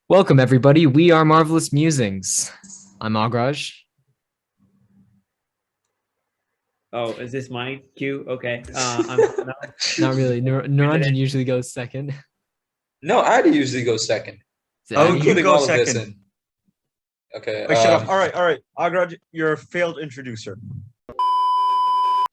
Welcome, everybody. We are Marvelous Musings. I'm Agraj. Oh, is this my cue? Okay. I'm Not really. Naranjan usually goes second. No, Adi usually goes second. Oh, I'm you putting go all of this second. in. Okay. Wait, shut up. All right. Agraj, you're a failed introducer.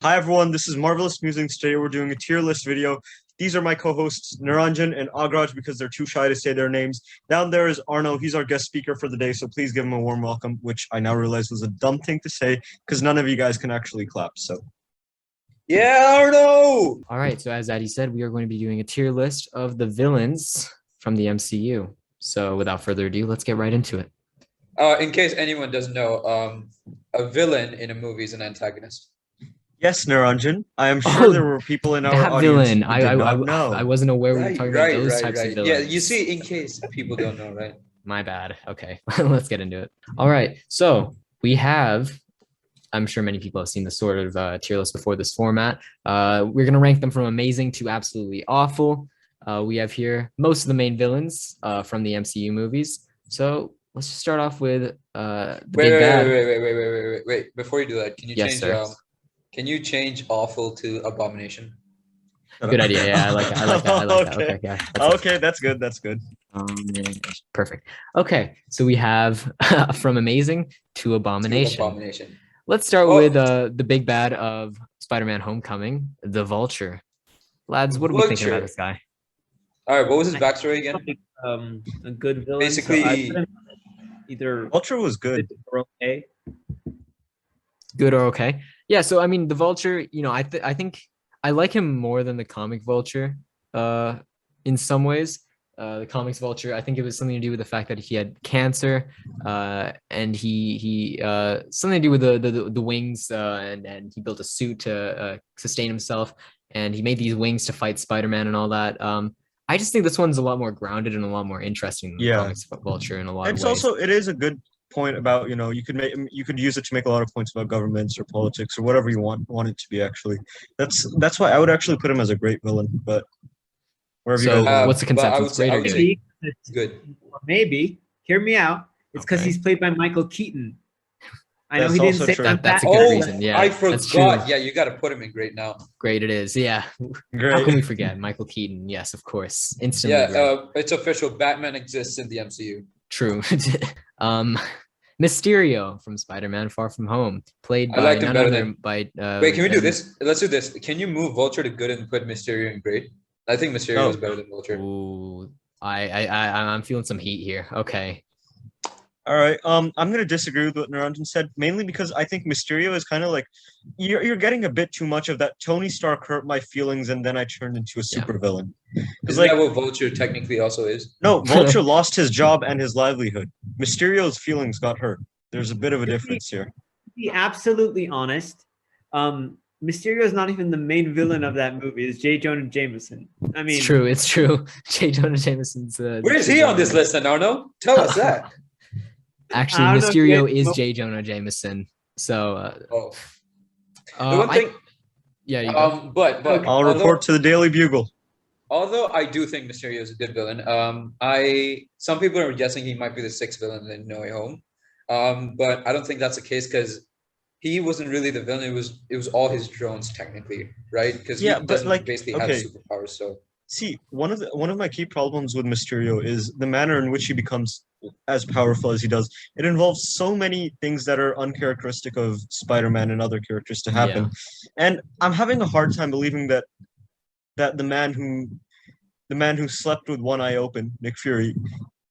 Hi, everyone. This is Marvelous Musings. Today we're doing a tier list video. These are my co-hosts, Naranjan and Agraj, because they're too shy to say their names. Down there is Arno. He's our guest speaker for the day, so please give him a warm welcome, which I now realize was a dumb thing to say because none of you guys can actually clap. So, Yeah, Arno! All right. So, as Adi said, we are going to be doing a tier list of the villains from the MCU. So, without further ado, let's get right into it. In case anyone doesn't know, a villain in a movie is an antagonist. yes, Naranjan, I am sure there were people in our That audience villain. who did not know. I wasn't aware we were talking about those types of villains. Yeah, you see, in case people don't know, right? My bad. Okay, let's get into it. All right. So we have, I'm sure many people have seen the sort of tier list before this format. We're going to rank them from amazing to absolutely awful. We have here most of the main villains from the MCU movies. So let's just start off with the big bad. Wait. Before you do that, can you Yes, change sir. can you change awful to abomination? Good idea. Yeah, I like that. I like that. Okay, yeah. Okay, that's good. That's good. Perfect. Okay, so we have from amazing to abomination. Abomination. Let's start with the big bad of Spider-Man: Homecoming, the Vulture. Lads, what are we thinking about this guy? All right, what was his backstory again? a good villain. Basically, so I put him either Ultra was good. or okay. Good or okay? Yeah. So I mean, the Vulture. You know, I think I like him more than the comic Vulture. In some ways, the comics Vulture. I think it was something to do with the fact that he had cancer, and he something to do with the wings, and he built a suit to sustain himself, and he made these wings to fight Spider-Man and all that. I just think this one's a lot more grounded and a lot more interesting than the comics Vulture in a lot of ways. Also, it is a good point about, you could use it to make a lot of points about governments or politics or whatever you want it to be. Actually, that's why I would actually put him as a great villain. But wherever you go, what's the consensus? I would say It's good. Maybe. Hear me out. It's because he's played by Michael Keaton. I know That's he didn't also say true. That's a good reason. Yeah, I that's true. forgot. Yeah, you got to put him in great now. Great it is. Yeah. great. How can we forget Michael Keaton? Yes, of course. Instantly. Yeah, it's official. Batman exists in the MCU. True. Mysterio from Spider-Man: Far From Home, played I by liked him none better other than- by. Wait, can we do this? Let's do this. Can you move Vulture to good and put Mysterio in great? I think Mysterio is better than Vulture. Ooh, I'm feeling some heat here. Okay. All right. I'm gonna disagree with what Naranjan said, mainly because I think Mysterio is kind of like you're getting a bit too much of that. Tony Stark hurt my feelings, and then I turned into a supervillain. Isn't that what Vulture technically also is? No, Vulture lost his job and his livelihood. Mysterio's feelings got hurt. There's a bit of a difference here. To be absolutely honest, Mysterio is not even the main villain of that movie. It's J. Jonah Jameson. I mean, It's true. J. Jonah Jameson's. Where is he on this list, then, Arno? Tell us that. Actually, Mysterio is J. Jonah Jameson. So. The one thing. Yeah. You go. But I'll report to the Daily Bugle. Although I do think Mysterio is a good villain, some people are guessing he might be the sixth villain in No Way Home, but I don't think that's the case because he wasn't really the villain. It was all his drones technically, right? Because he doesn't basically have superpowers. So see, one of my key problems with Mysterio is the manner in which he becomes as powerful as he does. It involves so many things that are uncharacteristic of Spider-Man and other characters to happen, and I'm having a hard time believing that the man who slept with one eye open, Nick Fury,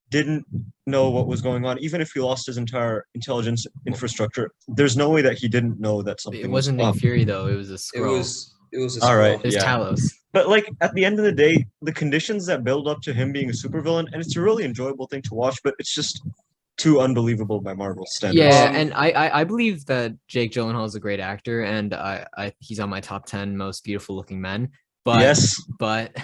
didn't know what was going on. Even if he lost his entire intelligence infrastructure, there's no way that he didn't know that something. It wasn't Nick Fury though. It was a Skrull. It was a all right. It was Talos. But like at the end of the day, the conditions that build up to him being a supervillain, and it's a really enjoyable thing to watch, but it's just too unbelievable by Marvel standards. Yeah, and I believe that Jake Gyllenhaal is a great actor, and he's on my top 10 most beautiful looking men. But yes, but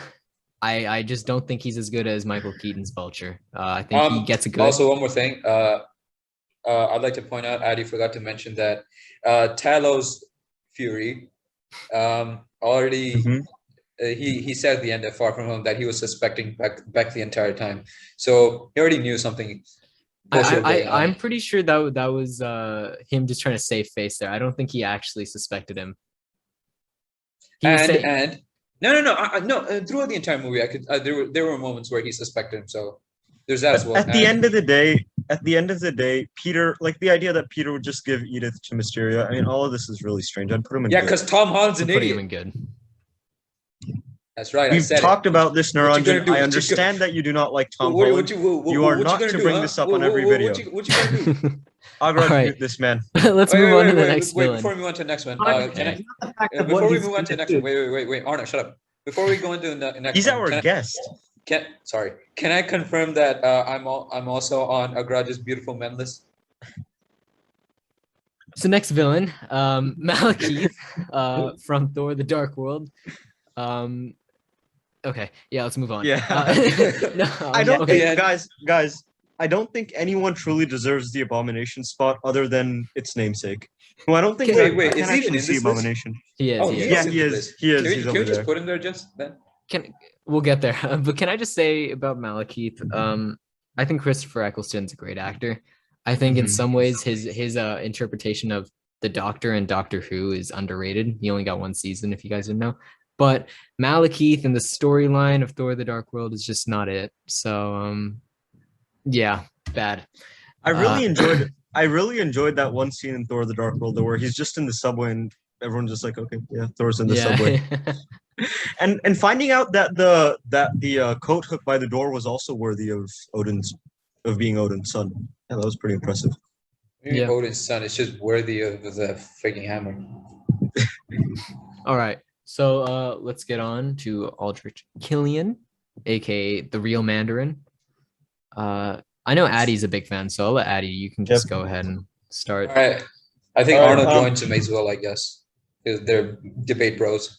I just don't think he's as good as Michael Keaton's Vulture. I think he gets a good. Also, one more thing. I'd like to point out, Adi forgot to mention that Talos Fury already he said at the end of Far From Home that he was suspecting Beck the entire time. So he already knew something. I'm pretty sure that was him just trying to save face there. I don't think he actually suspected him. No. Throughout the entire movie, there were moments where he suspected him. So there's that as well. At the end of the day, Peter, like the idea that Peter would just give Edith to Mysterio. I mean, all of this is really strange. I'd put him in. Yeah, because Tom Holland's an putting idiot. him in good. That's right. We've talked about this, Naranjan. I I understand that you do not like Tom Holland. You are not to bring this up on every video. What you gonna do? I'll mute this man. Let's move on to the next villain. Before we move on to the next one, Okay. before we move on to the next one, wait, Arno, shut up. Before we go into the next He's one, our guest. Can I confirm that I'm also on Agraj's Beautiful Men list? So next villain, Malakith from Thor: The Dark World. Okay, yeah, let's move on. Yeah. I don't think, guys. I don't think anyone truly deserves the Abomination spot other than its namesake. Who I don't think. Wait, is he he even in this Abomination? He is. Oh, he is. Yeah, he is. He is. Can we just put him there just then? We'll get there. But can I just say about Malakith? I think Christopher Eccleston's a great actor. I think in some ways his interpretation of the Doctor and Doctor Who is underrated. He only got one season, if you guys didn't know. But Malakith and the storyline of Thor: The Dark World is just not it. So yeah, bad. I really enjoyed that one scene in Thor: The Dark World though, where he's just in the subway and everyone's just like, okay, yeah, Thor's in the subway. and finding out that the coat hook by the door was also worthy of being Odin's son. Yeah, that was pretty impressive. Maybe Odin's son is just worthy of the freaking hammer. All right. So let's get on to Aldrich Killian, aka the real Mandarin. I know Addie's a big fan, so I'll let Addie. You can just go ahead and start. All right. I think Arno joins him as well, I guess. Because they're debate bros.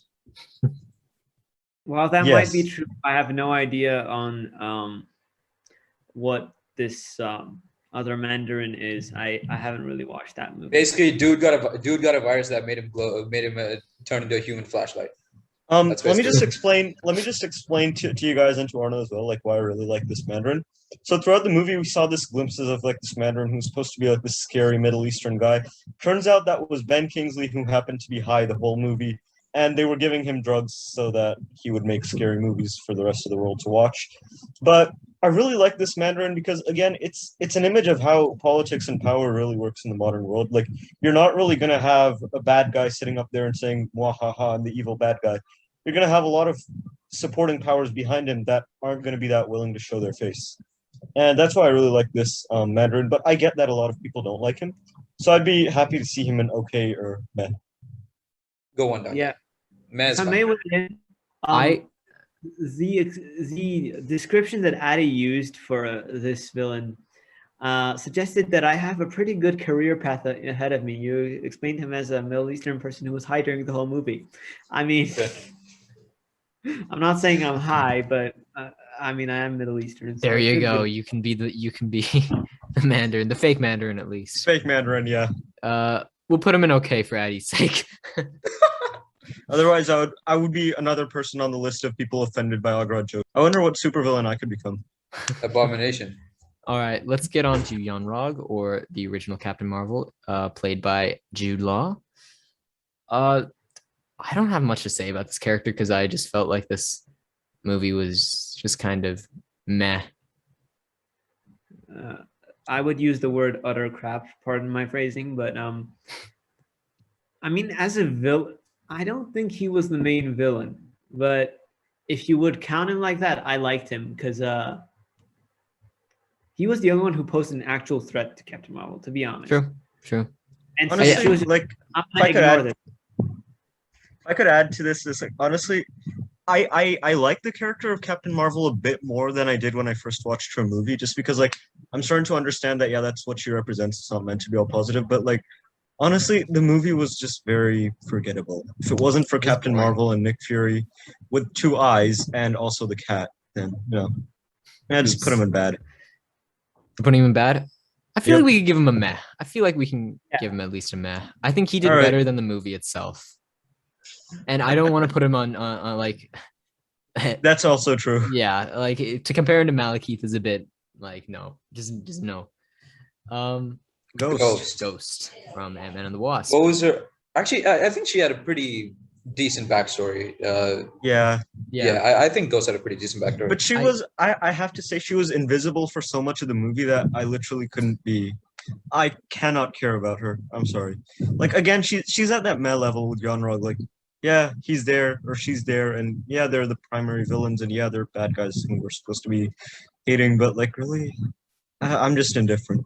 Well, that might be true. I have no idea on what this other Mandarin is. I haven't really watched that movie. Basically, dude got a virus that made him glow, made him turn into a human flashlight. Let me just explain to you guys and to Arno as well, like why I really like this Mandarin. So throughout the movie, we saw this glimpses of like this Mandarin who's supposed to be like this scary Middle Eastern guy. Turns out that was Ben Kingsley, who happened to be high the whole movie, and they were giving him drugs so that he would make scary movies for the rest of the world to watch. But I really like this Mandarin because, again, it's an image of how politics and power really works in the modern world. Like, you're not really going to have a bad guy sitting up there and saying, "Mwahaha, I'm the evil bad guy." You're going to have a lot of supporting powers behind him that aren't going to be that willing to show their face. And that's why I really like this Mandarin. But I get that a lot of people don't like him. So I'd be happy to see him in okay or meh. Go on, Doc. Yeah. Meh's the description that Addy used for this villain suggested that I have a pretty good career path ahead of me. You explained him as a Middle Eastern person who was high during the whole movie. I mean, I'm not saying I'm high, but I mean I am Middle Eastern. So there you go. You can be the Mandarin, the fake Mandarin at least. Fake Mandarin, yeah. We'll put him in okay for Addie's sake. Otherwise, I would be another person on the list of people offended by Agrod joke. I wonder what supervillain I could become. Abomination. All right, let's get on to Yonrog, or the original Captain Marvel, played by Jude Law. I don't have much to say about this character because I just felt like this movie was just kind of meh. I would use the word utter crap, pardon my phrasing, but I mean, as a villain, I don't think he was the main villain, but if you would count him like that, I liked him because he was the only one who posed an actual threat to Captain Marvel, to be honest. True. And honestly, was like, if I could add to this, like, honestly, I like the character of Captain Marvel a bit more than I did when I first watched her movie, just because, like, I'm starting to understand that, yeah, that's what she represents. It's not meant to be all positive, but, like, honestly, the movie was just very forgettable. If it wasn't for Captain Marvel and Nick Fury with 2 eyes and also the cat, then, I just put him in bad. Putting him in bad? I feel like we could give him a meh. I feel like we can give him at least a meh. I think he did better than the movie itself. and I don't want to put him on like That's also true. yeah, like to compare him to Malakith is a bit like no, just no. Ghost. Ghost from Ant-Man and the Wasp. What was her? Actually, I think she had a pretty decent backstory. Yeah. I think Ghost had a pretty decent backstory. But she was, I have to say, she was invisible for so much of the movie that I literally couldn't be. I cannot care about her. I'm sorry. Like, again, she's at that meh level with Yonrog. Like, yeah, he's there or she's there, and yeah, they're the primary villains, and yeah, they're bad guys who we're supposed to be hating, but like, really, I'm just indifferent.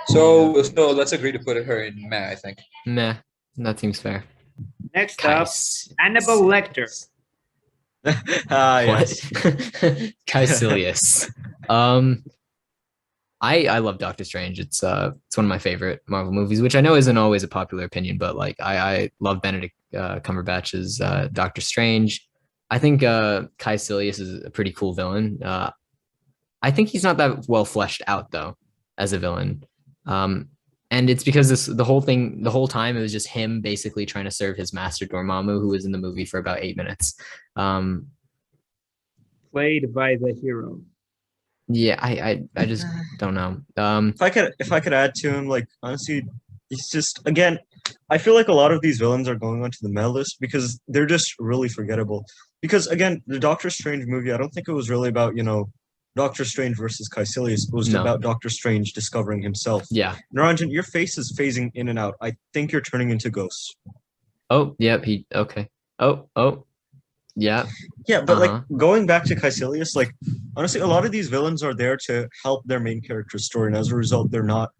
So let's agree to put her in meh, I think. Meh, that seems fair. Next up, Kais. Annabelle Lecter. Yes. Caecilius. I love Doctor Strange. It's one of my favorite Marvel movies, which I know isn't always a popular opinion, but like I love Benedict Cumberbatch's Doctor Strange. I think Caecilius is a pretty cool villain. I think he's not that well fleshed out though as a villain. And it's because the whole time it was just him basically trying to serve his master Dormammu, who was in the movie for about 8 minutes. Played by the hero. Yeah, I just don't know. If I could add to him, like honestly, it's just again, I feel like a lot of these villains are going onto the meh list because they're just really forgettable. Because again, the Doctor Strange movie, I don't think it was really about, Doctor Strange versus Caecilius. It was about Doctor Strange discovering himself. Yeah. Naranjan, your face is phasing in and out. I think you're turning into Ghost. Oh, yep. Okay. Oh. Yeah. Yeah, but like going back to Caecilius, like honestly, a lot of these villains are there to help their main character's story, and as a result, they're not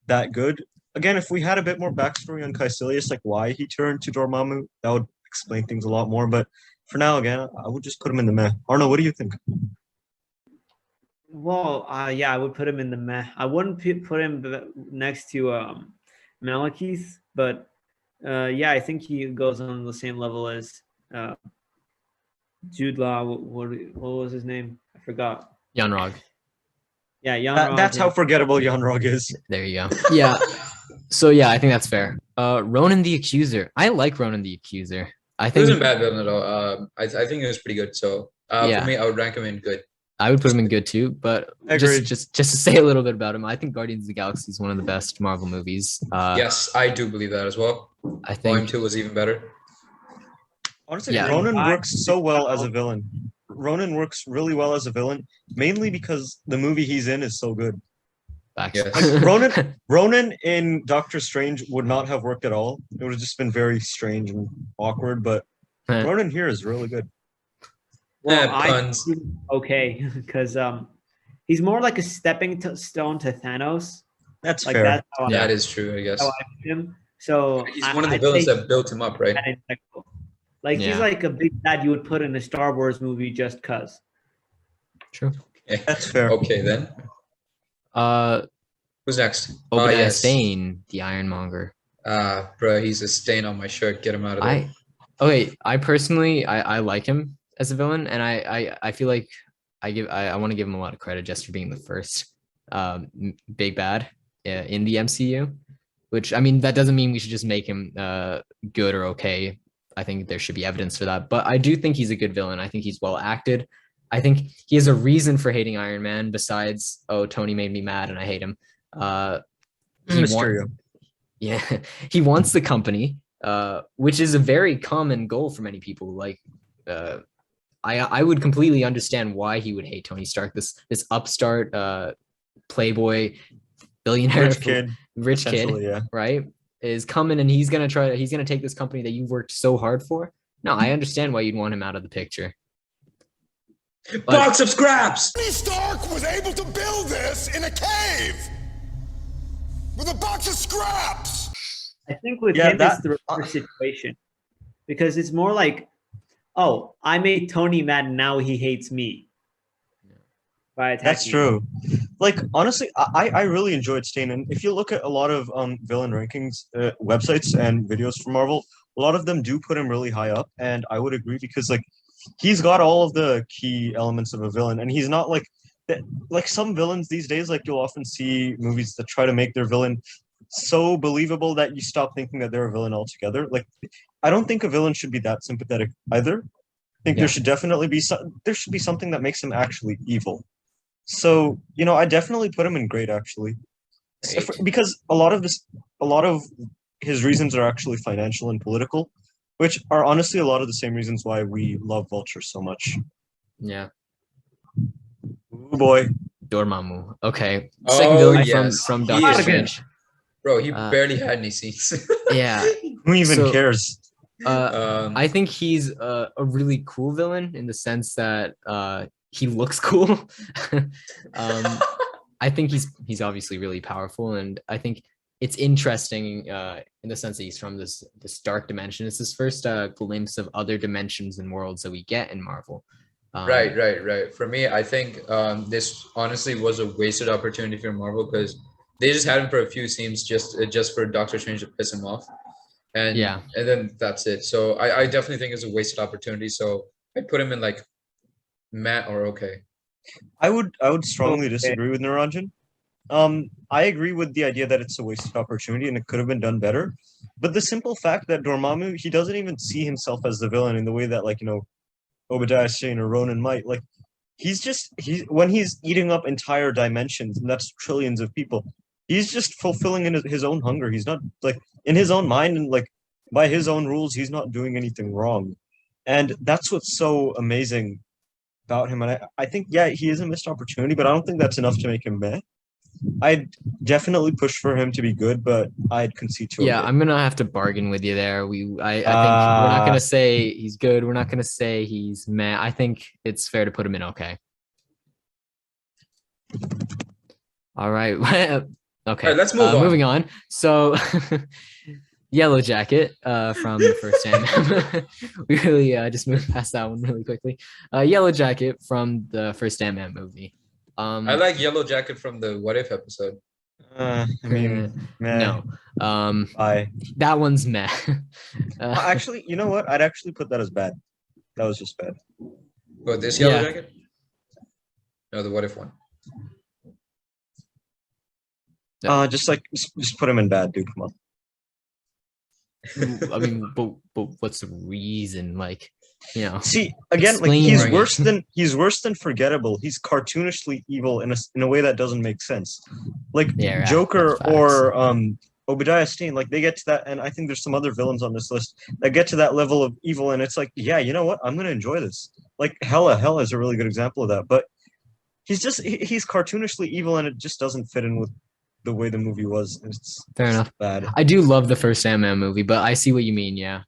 that good. Again, if we had a bit more backstory on Caecilius, like why he turned to Dormammu, that would explain things a lot more. But for now, again, I would just put him in the meh. Arno, what do you think? Well, yeah, I would put him in the meh. I wouldn't put him next to Malakith, but yeah, I think he goes on the same level as Jude Law. What was his name? I forgot. Yonrog. Yeah, Yonrog. That's how forgettable Yonrog is. There you go. Yeah. So yeah, I think that's fair. Ronan the Accuser. I like Ronan the Accuser. I think he wasn't a bad villain at all. I think he was pretty good. So for me, I would rank him in good. I would put him in good too, but just to say a little bit about him, I think Guardians of the Galaxy is one of the best Marvel movies. Yes, I do believe that as well. I think Volume 2 was even better. Honestly, yeah. Ronan works so well as a villain. Ronan works really well as a villain, mainly because the movie he's in is so good. Yes. Like Ronan in Doctor Strange would not have worked at all. It would have just been very strange and awkward, but Ronan here is really good. Well, okay, because he's more like a stepping stone to Thanos. That's like fair. That is true, I guess. How I view him. So he's one of the villains that built him up, right? Like he's like a big bad you would put in a Star Wars movie just cause. True. Okay. That's fair. Okay then. Who's next? Obadiah Stane, the Iron Monger. Bro, he's a stain on my shirt. Get him out of there. I personally I like him as a villain, and I feel like I want to give him a lot of credit just for being the first big bad in the MCU, which I mean that doesn't mean we should just make him good or okay. I think there should be evidence for that, but I do think he's a good villain. I think he's well acted. I think he has a reason for hating Iron Man besides, oh, Tony made me mad and I hate him. Mysterio. He wants the company, which is a very common goal for many people. Like, I would completely understand why he would hate Tony Stark. This upstart, playboy, billionaire, rich kid, right? Is coming and he's gonna take this company that you've worked so hard for. No, I understand why you'd want him out of the picture. Box of scraps! Tony Stark was able to build this in a cave with a box of scraps. I think with him it's the reverse situation, because it's more like, oh, I made Tony mad and now he hates me. That's true. Like honestly, I really enjoyed Stane, and if you look at a lot of villain rankings websites and videos from Marvel, a lot of them do put him really high up, and I would agree because like he's got all of the key elements of a villain, and he's not like some villains these days. Like you'll often see movies that try to make their villain so believable that you stop thinking that they're a villain altogether. Like I don't think a villain should be that sympathetic either. I think Yeah. there should definitely be something that makes him actually evil. So, I definitely put him in great actually. Because a lot of his reasons are actually financial and political, which are honestly a lot of the same reasons why we love Vulture so much. Yeah. Ooh boy. Dormammu. Okay. Oh, Second villain yes. from He Doctor is Strange. Bro, he Uh, barely had any scenes. Yeah. Who even So- cares? I think he's a really cool villain in the sense that he looks cool. I think he's obviously really powerful, and I think it's interesting in the sense that he's from this dark dimension. It's his first glimpse of other dimensions and worlds that we get in Marvel. Right. For me, I think this honestly was a wasted opportunity for Marvel because they just had him for a few scenes just for Doctor Strange to piss him off. And then that's it. So I definitely think it's a wasted opportunity. So I'd put him in like Matt or okay. I would strongly Okay. disagree with Naranjan. I agree with the idea that it's a wasted opportunity and it could have been done better. But the simple fact that Dormammu, he doesn't even see himself as the villain in the way that Obadiah Stane or Ronan might. Like when he's eating up entire dimensions, and that's trillions of people, he's just fulfilling his own hunger. He's not in his own mind and by his own rules, he's not doing anything wrong. And that's what's so amazing about him. And I think, he is a missed opportunity, but I don't think that's enough to make him meh. I'd definitely push for him to be good, but I'd concede to him. Yeah, I'm gonna have to bargain with you there. I think we're not gonna say he's good. We're not gonna say he's meh. I think it's fair to put him in okay. All right. Okay. All right, let's move on. Moving on. So, Yellow Jacket from the first Ant-Man. We really just moved past that one really quickly. Yellow Jacket from the first Ant-Man movie. I like Yellow Jacket from the What If episode. I mean, meh. No. Bye. That one's meh. Actually, you know what? I'd actually put that as bad. That was just bad. But this Yellow Yeah. Jacket? No, the What If one. Just put him in bad, dude. Come on. I mean, but what's the reason? See, again, Explain he's right. worse than forgettable. He's cartoonishly evil in a way that doesn't make sense. Yeah, Joker that's facts. or Obadiah Stane, they get to that, and I think there's some other villains on this list that get to that level of evil, and it's you know what? I'm gonna enjoy this. Hela is a really good example of that. But he's cartoonishly evil, and it just doesn't fit in with the way the movie was. It's Fair enough. bad. I do love the first Ant-Man movie, but I see what you mean. Yeah.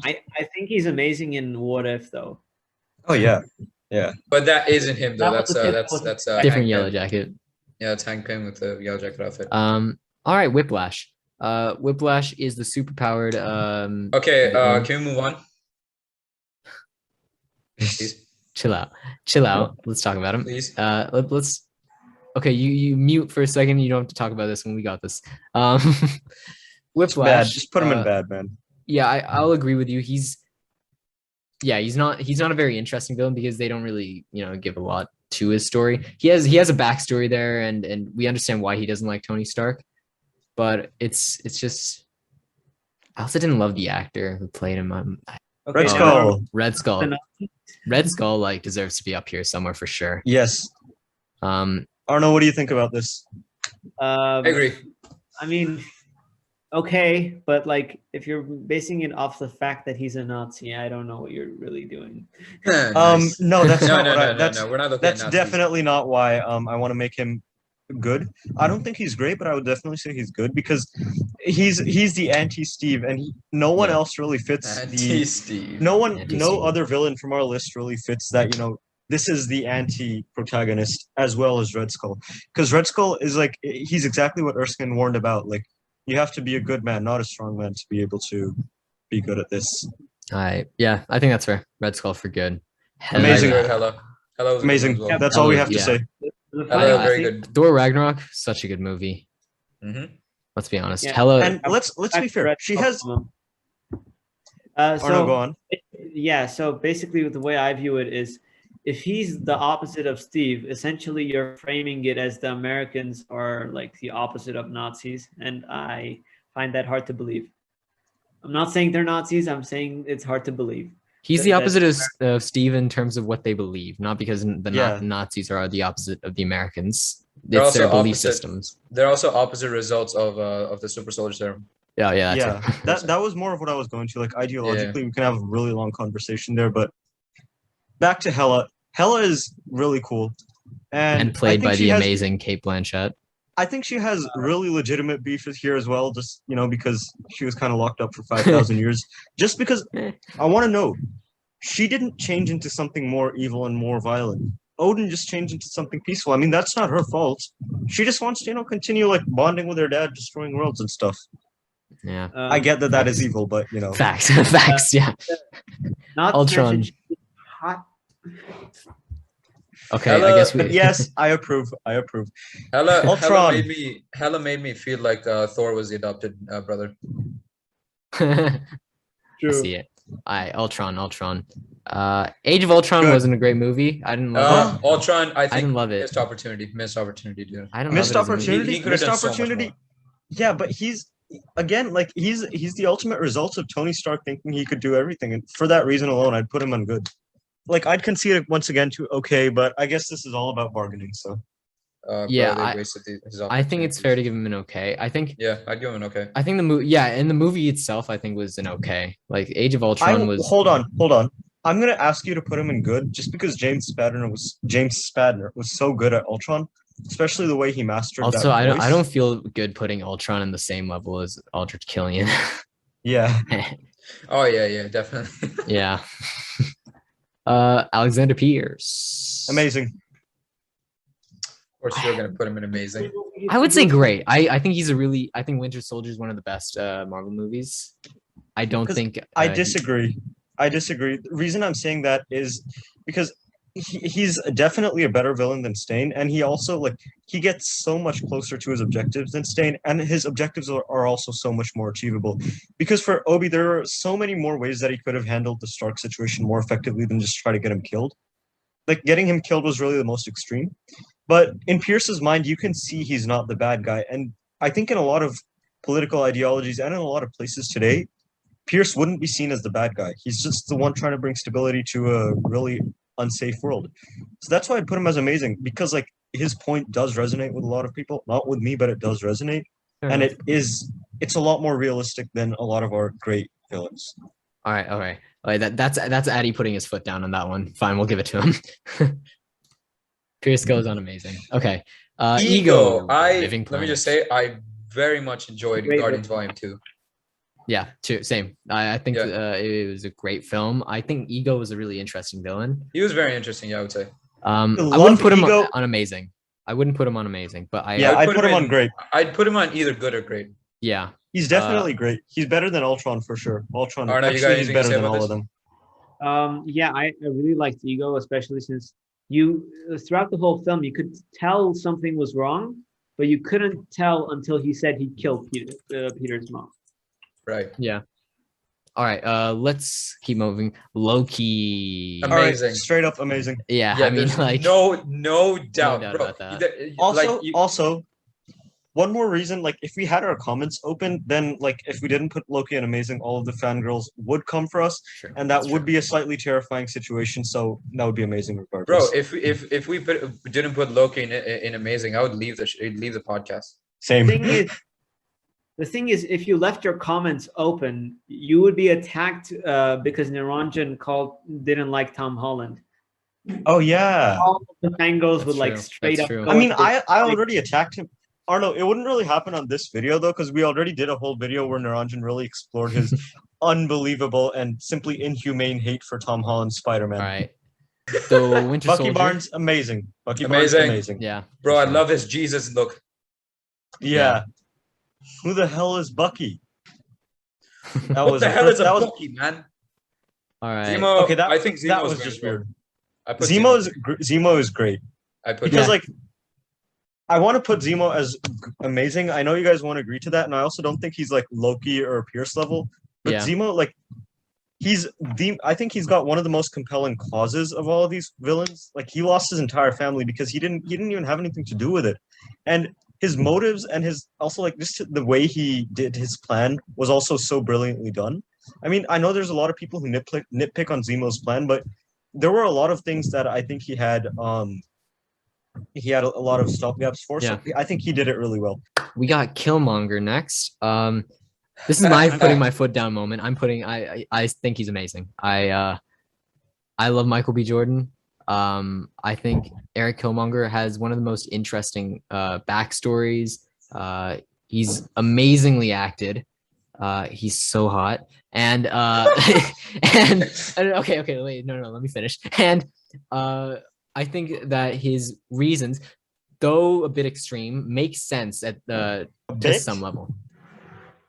I think he's amazing in What If though. Oh yeah. But that isn't him though. That That's was- that's Different Hank Yellow Pym. Jacket. Yeah, it's Hank Pym with the Yellow Jacket outfit. All right, Whiplash. Whiplash is the superpowered. Okay, villain. can we move on? Please. Chill out. Let's talk about him. Please. Let's. Okay, you mute for a second. You don't have to talk about this when we got this. Whiplash. Bad. Just put him in bad, man. Yeah, I'll agree with you. He's not a very interesting villain because they don't really give a lot to his story. He has a backstory there, and we understand why he doesn't like Tony Stark, but it's just I also didn't love the actor who played him. Red Skull. Red Skull deserves to be up here somewhere for sure. Yes. Arno, what do you think about this? I agree. I mean, okay, but if you're basing it off the fact that he's a Nazi, I don't know what you're really doing. Nice. No, that's No, not no, what no, no, no. We're not looking at that's Nazis. definitely not why I want to make him good. I don't think he's great, but I would definitely say he's good because he's the anti-Steve, and no one else really fits Anti-Steve. no Anti-Steve. other villain from our list really fits that. This is the anti-protagonist as well as Red Skull, because Red Skull is he's exactly what Erskine warned about. You have to be a good man, not a strong man, to be able to be good at this. I think that's fair. Red Skull for good. Amazing. Hello. Hello. was Amazing. good as well. That's all we have to Yeah. say. Hello, I very think- good. Thor Ragnarok, such a good movie. Mm-hmm. Let's be honest. Yeah. Hello. And let's be fair. Red She Skull has. from him. Arno, go on. Yeah, so basically the way I view it is if he's the opposite of Steve, essentially you're framing it as the Americans are the opposite of Nazis, and I find that hard to believe. I'm not saying they're Nazis. I'm saying it's hard to believe. He's the That- opposite of Steve in terms of what they believe, not because the Yeah. Nazis are the opposite of the Americans. They're It's their also belief opposite. systems. They're also opposite results of the super soldier serum. Yeah, yeah, Yeah, that's that was more of what I was going to. Like ideologically, we can have a really long conversation there. But back to Hela. Hela is really cool, and I played think by she the has- amazing Kate Blanchett. I think she has really legitimate beef here as well. Just because she was kind of locked up for 5,000 years. Just because I want to know, she didn't change into something more evil and more violent. Odin just changed into something peaceful. I mean, that's not her fault. She just wants to, continue like bonding with her dad, destroying worlds and stuff. Yeah, I get that is evil, but facts, facts. Yeah. Not Ultron. to mention she's hot. Okay, Hela- I guess we. yes, I approve. Hela Ultron. made me feel like Thor was the adopted brother. I see it. Ultron. Age of Ultron Good. wasn't a great movie. I didn't love it. Ultron, I think didn't love it. missed opportunity, dude. I didn't Missed love it as a movie. opportunity. He could have Missed done so much opportunity. more. Yeah, but he's the ultimate result of Tony Stark thinking he could do everything, and for that reason alone, I'd put him on good. Like I'd concede it once again to okay, but I guess this is all about bargaining. So Yeah, they I- wasted his I think it's fair to opportunities. give him an okay. Yeah, I'd give him an okay. I think the movie, yeah, and the movie itself, I think was an okay. Like Age of Ultron was. hold on. I'm gonna ask you to put him in good, just because James Spadner was so good at Ultron, especially the way he mastered. Also, that I voice. don't feel good putting Ultron in the same level as Aldrich Killian. Yeah. Oh yeah, definitely. Yeah. Alexander Pierce. Amazing. Of course, you're gonna put him in amazing. I would say great. I think I think Winter Soldier is one of the best Marvel movies. I don't 'Cause think I disagree. The reason I'm saying that is because he's definitely a better villain than Stain, and he also he gets so much closer to his objectives than Stain, and his objectives are also so much more achievable. Because for Obi, there are so many more ways that he could have handled the Stark situation more effectively than just try to get him killed. Like getting him killed was really the most extreme. But in Pierce's mind, you can see he's not the bad guy, and I think in a lot of political ideologies and in a lot of places today, Pierce wouldn't be seen as the bad guy. He's just the one trying to bring stability to a really unsafe world. So that's why I'd put him as amazing, because his point does resonate with a lot of people. Not with me, but it does resonate. And it's a lot more realistic than a lot of our great villains. All right. That's Addy putting his foot down on that one. Fine, we'll give it to him. Pierce goes on amazing. Okay. Ego. Let me Planet. just say, I very much enjoyed Great Guardians Volume 2. Yeah, same. I think Yeah. it was a great film. I think Ego was a really interesting villain. He was very interesting, yeah, I would say. I love wouldn't put him Ego. on amazing. I wouldn't put him on amazing, but Yeah, I'd put him on in- great. I'd put him on either good or great. yeah. He's definitely great. He's better than Ultron for sure. Ultron, Arno, you got actually, he's anything to better say than about all this? of them. Yeah, I really liked Ego, especially since you throughout the whole film you could tell something was wrong, but you couldn't tell until he said he killed Peter's mom. Right. Yeah. All right. Let's keep moving. Loki. Am- All right, Amazing. straight up amazing. Yeah, Yeah, I mean, there's like, no doubt, doubt bro. about that. Also, one more reason, if we had our comments open, then if we didn't put Loki in amazing, all of the fangirls would come for us, sure. and that That's would true. be a slightly terrifying situation. So that would be amazing regardless. Bro, if we didn't put Loki in amazing, I would leave the podcast. Same. The thing is, if you left your comments open, you would be attacked because Niranjan didn't like Tom Holland. Oh yeah. All the fangirls would That's true. straight That's up. true. go I mean, at this- I already attacked him. Arno, it wouldn't really happen on this video though, because we already did a whole video where Niranjan really explored his unbelievable and simply inhumane hate for Tom Holland's Spider-Man. All right. So Winter Bucky Soldier. Barnes, amazing. Bucky Amazing. Barnes, amazing. Yeah. Bro, I sure. love his Jesus look. Yeah. Who the hell is Bucky? That What was the hell is a that was Bucky, man? All right. Zemo, okay. I think Zemo that is was great just as well. weird. I put Zemo is great I put because Yeah. I want to put Zemo as amazing. I know you guys won't agree to that, and I also don't think he's Loki or Pierce level. But Yeah. Zemo, I think he's got one of the most compelling causes of all of these villains. He lost his entire family because he didn't even have anything to do with it, and his motives and his also like just the way he did his plan was also so brilliantly done. I mean, I know there's a lot of people who nitpick on Zemo's plan, but there were a lot of things that I think he had a lot of stopgaps for. So I think he did it really well. We got Killmonger next. This is my putting my foot down moment. I think he's amazing. I love Michael B. Jordan. I think Eric Killmonger has one of the most interesting backstories. He's amazingly acted. He's so hot. And okay, wait, no, let me finish. And I think that his reasons, though a bit extreme, make sense at to some level.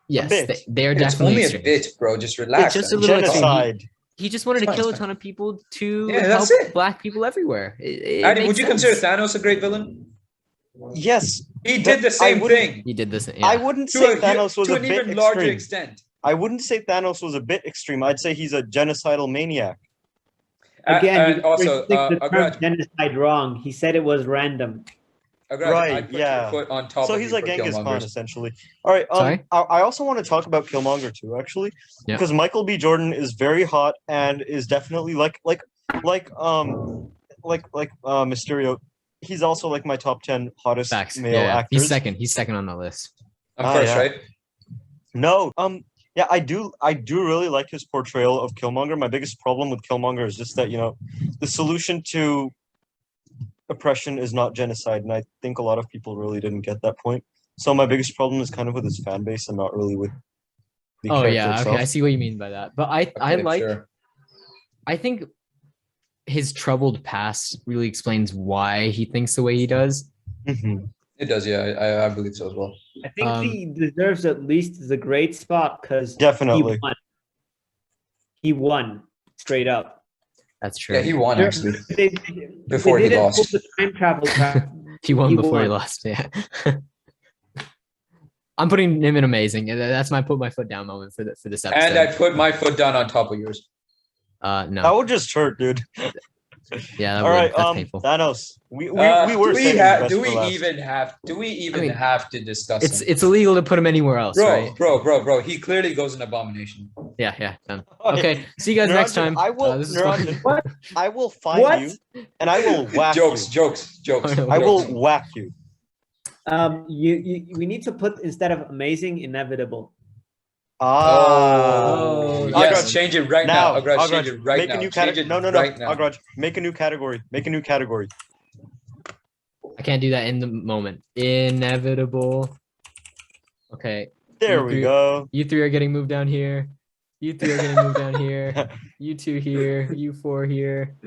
Yes, they're definitely it's only extreme. a bit, bro. Just relax. Just a little Genocide. extreme. He just wanted to kill a ton of people to help Black people everywhere. Would you consider Thanos a great villain? Yes, he did the same thing. He did this. I wouldn't say Thanos was to a an bit even larger extreme. extent. I wouldn't say Thanos was a bit extreme. I'd say he's a genocidal maniac. Again, and also, the term genocide wrong. He said it was random. Right, yeah. On top so he's like Genghis Khan, essentially. All right. I also want to talk about Killmonger too, actually, because Michael B. Jordan is very hot and is definitely like Mysterio. He's also like my top 10 hottest male actors. He's second on the list. I'm first, right? No. Yeah, I do really like his portrayal of Killmonger. My biggest problem with Killmonger is just that, the solution to oppression is not genocide, and I think a lot of people really didn't get that point. So my biggest problem is kind of with his fan base and not really with the character itself. Okay, I see what you mean by that. But I think his troubled past really explains why he thinks the way he does. Mm-hmm. It does, yeah. I believe so as well. I think he deserves at least the great spot because definitely he won straight up. That's true. Yeah, he won actually. Before he lost. The time travel he won before he lost. Yeah. I'm putting him in amazing. That's my put my foot down moment for this episode. And I put my foot down on top of yours. No. That would just hurt, dude. Yeah. All right. That's painful. Thanos. We were. Do we even have to discuss? It's illegal to put him anywhere else, right? Bro. He clearly goes an abomination. Yeah. Done. Okay. See you guys next time. I will. I will find you, and I will whack you. Jokes. I will whack you. We need to put instead of amazing, inevitable. Yes, change it right now. Agraj, change it right now. Make a new category. No. Agraj, make a new category. I can't do that in the moment. Inevitable. Okay. There we go. You three are getting moved down here. You three are getting moved down here. You two here. You four here.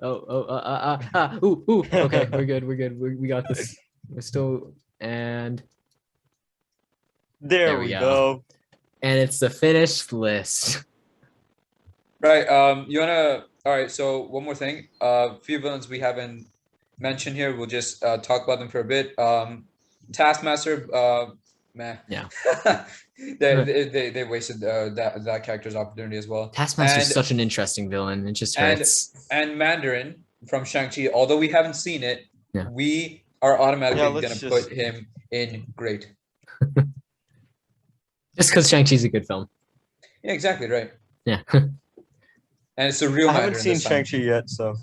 Ooh. Okay, we're good. We got this. We're still and. There we go. And it's the finished list. Right. All right. So one more thing. Few villains we haven't mentioned here. We'll just talk about them for a bit. Taskmaster. Meh. Yeah. they wasted that character's opportunity as well. Taskmaster is such an interesting villain. It just hurts. And Mandarin from Shang-Chi. Although we haven't seen it, we are automatically going to put him in great. Just because Shang-Chi's a good film. Yeah, exactly right. Yeah. And it's a real. I haven't seen Shang-Chi yet, so.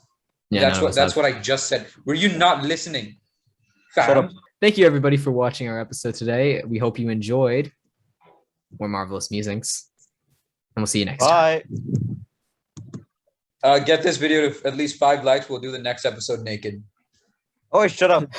Yeah, that's what I just said. Were you not listening? Shut up. Thank you everybody for watching our episode today. We hope you enjoyed more Marvelous Musings. And we'll see you next time. Bye. Get this video to at least 5 likes. We'll do the next episode naked. Oh, shut up.